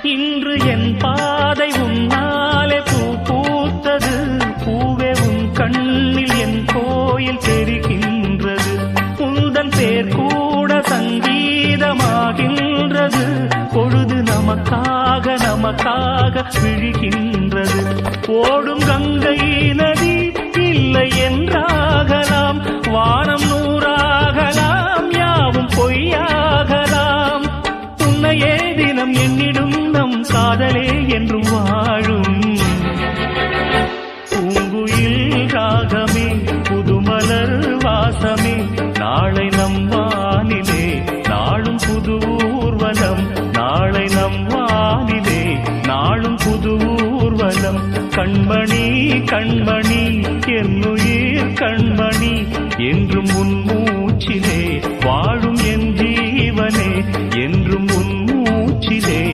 இன்று என் பாதை உன்னாலே பூ பூத்தது. பூவே உன் கண்ணில் என் கோயில் தெரிகின்றது. உந்தன் பேர் கூட சங்கீதமாகின்றது. பொழுது நமக்காக நமக்காக விழுகின்றது. ஓடும் கங்கை நதி இல்லை என்றாகலாம். வானம் நூறாகலாம், யாவும் பொய்யாகலாம். உன்னையே தினம் எண்ணிடும் நம் காதலே என்றும் வாழும். பூங்குயில் ராகமே, புதுமலர் வாசமே, நாளை நம் வானிலே நாளும் புது ஊர்வலம். நாளை நம் வானிலே நாளும் புது ஊர்வலம். கண்மணி கண்மணி என்னுயிர் கண்மணி என்றும் உன்